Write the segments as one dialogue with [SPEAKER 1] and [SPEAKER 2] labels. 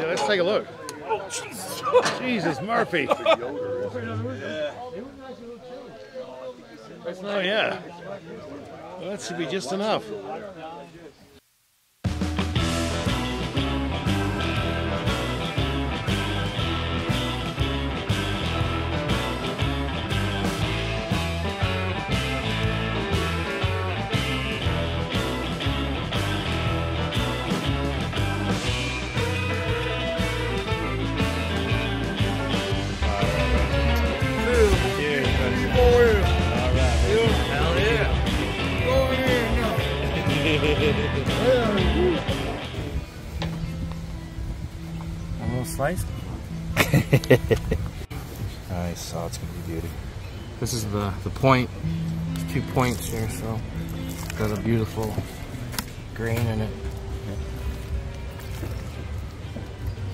[SPEAKER 1] let's take a look. Oh, Jesus. Jesus, Murphy. Oh, yeah. Well, that should be just enough.
[SPEAKER 2] A little slice. Nice. Oh, it's gonna be beauty. This is the point. There's 2 points here, so it's got a beautiful grain in it.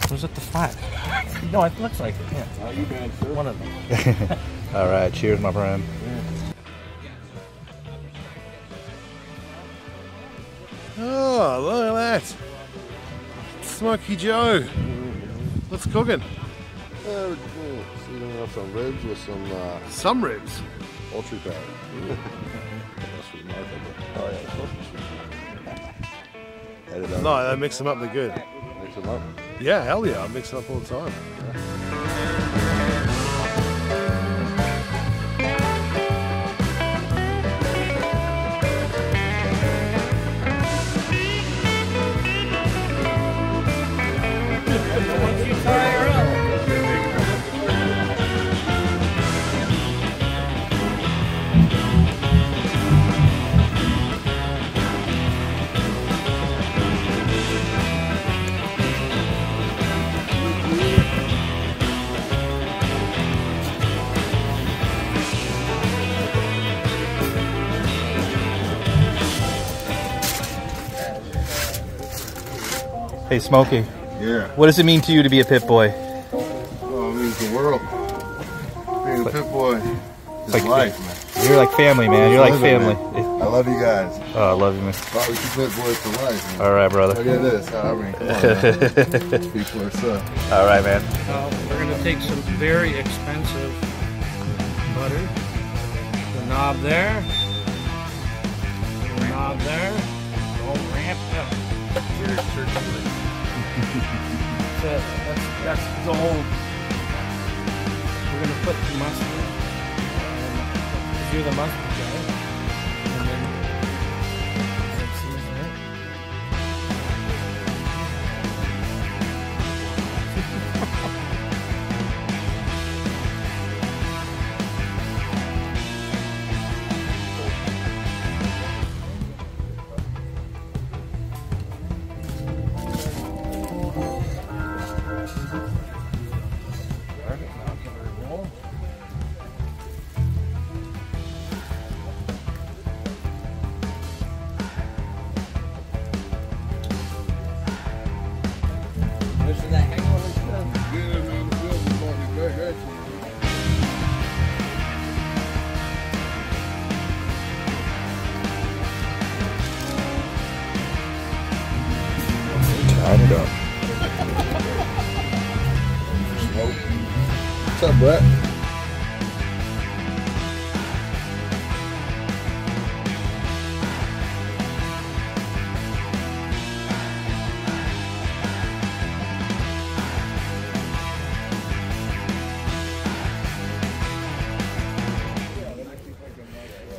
[SPEAKER 2] Was it the 5? No, it looks like it. Yeah.
[SPEAKER 1] Oh, you can, sir.
[SPEAKER 2] One of them. All right. Cheers, my friend.
[SPEAKER 1] Oh, look at that. Smoky Joe. What's cooking?
[SPEAKER 3] Seasoning up some ribs with
[SPEAKER 1] some ribs.
[SPEAKER 3] poultry powder. That's remarkable. Oh yeah, it's supposed to be.
[SPEAKER 1] No, I mix them up, they're good.
[SPEAKER 3] Mix them up?
[SPEAKER 1] Yeah, hell yeah, I mix them up all the time. Yeah.
[SPEAKER 2] Hey, Smokey.
[SPEAKER 3] Yeah.
[SPEAKER 2] What does it mean to you to be a pit boy?
[SPEAKER 3] Oh, it means the world. Being a pit boy is
[SPEAKER 2] like
[SPEAKER 3] life, man.
[SPEAKER 2] You're like family, man. You're like family.
[SPEAKER 3] Man. I love you guys.
[SPEAKER 2] Oh, I love you, man.
[SPEAKER 3] BBQ Pit Boys for life, man.
[SPEAKER 2] All right, brother.
[SPEAKER 3] Look at this. I mean, come on, man. Speak for itself.
[SPEAKER 2] All right, man.
[SPEAKER 4] We're going to take some very expensive butter. The knob there. The knob there. All ramped up. That's the whole. We're going to put the mustard. Do the mustard guy. And then season it.
[SPEAKER 2] Tied it up.
[SPEAKER 3] What's up, Brett?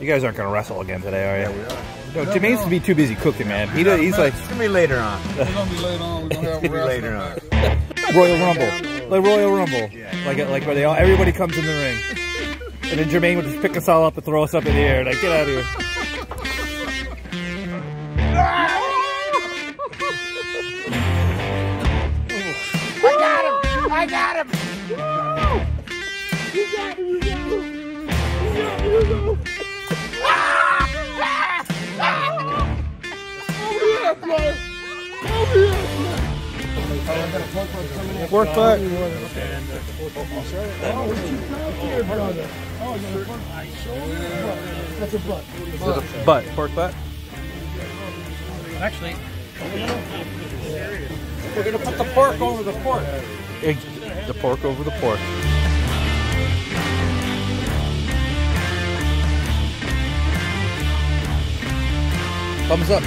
[SPEAKER 2] You guys aren't gonna wrestle again today, are you?
[SPEAKER 3] Yeah, we are.
[SPEAKER 2] No, Jermaine's to be too busy cooking, man. He's like.
[SPEAKER 5] It's gonna be later on.
[SPEAKER 3] We're gonna be later on. We're gonna have a
[SPEAKER 5] Later on.
[SPEAKER 2] Royal Rumble, like Royal Rumble, like where everybody comes in the ring, and then Jermaine would just pick us all up and throw us up in the air. Like, get out of here!
[SPEAKER 5] I got him! You got him!
[SPEAKER 2] Pork butt.
[SPEAKER 4] That's a butt.
[SPEAKER 2] Butt. Pork butt.
[SPEAKER 4] Actually, We're gonna put the pork over the pork.
[SPEAKER 2] The pork over the pork. Thumbs up.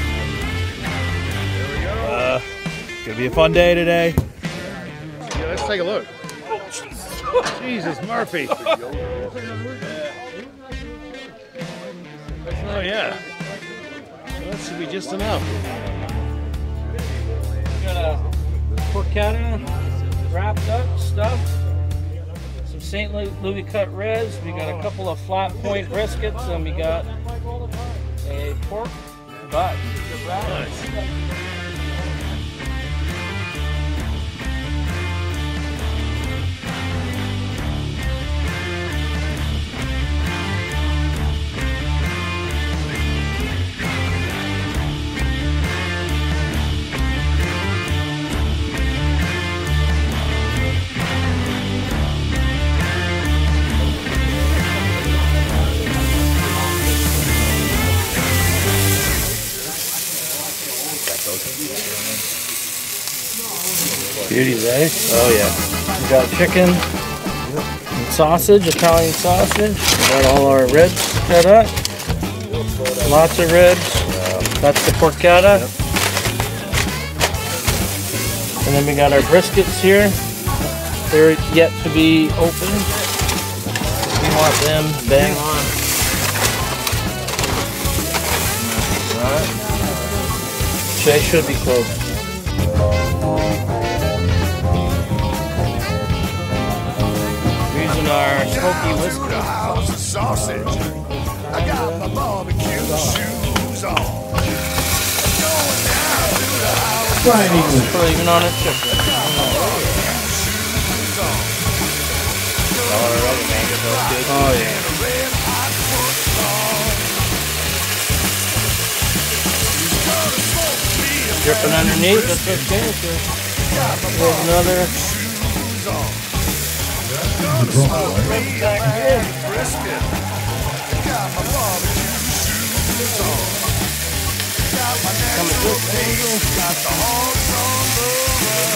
[SPEAKER 1] Gonna be a fun day today.
[SPEAKER 3] Yeah, let's take a look.
[SPEAKER 1] Jesus, Murphy. Oh yeah. Well, that should be just enough.
[SPEAKER 4] We got a porchetta wrapped up stuff. Some St. Louis cut ribs. We got a couple of flat point briskets, and we got a pork butt.
[SPEAKER 1] Nice.
[SPEAKER 4] Beauties, eh? Oh yeah. We got chicken and sausage, Italian sausage. We got all our ribs cut up. Lots of ribs. That's the porchetta. And then we got our briskets here. They're yet to be opened. We want them bang on. Alright. They should be close. Using our smoky whiskey.
[SPEAKER 5] Sausage. I got my BBQ shoes on. Going down to the highway.
[SPEAKER 4] Put even on a chicken. Oh yeah. Dripping underneath, that's okay. There's another.
[SPEAKER 5] Brisket. Got my BBQ shoes on. Got my natural taste. Got the hogs on the run.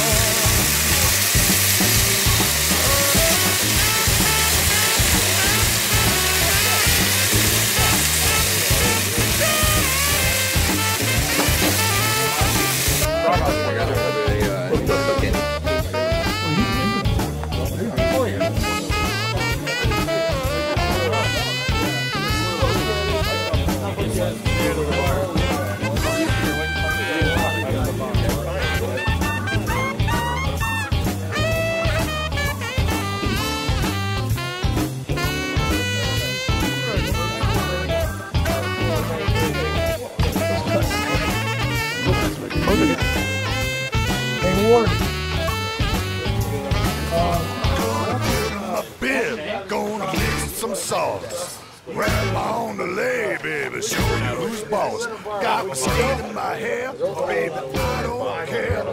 [SPEAKER 5] Gonna mix some sauce. Grab on the lay, baby. Show you who's boss. Got my skin in my hair, baby. I don't care.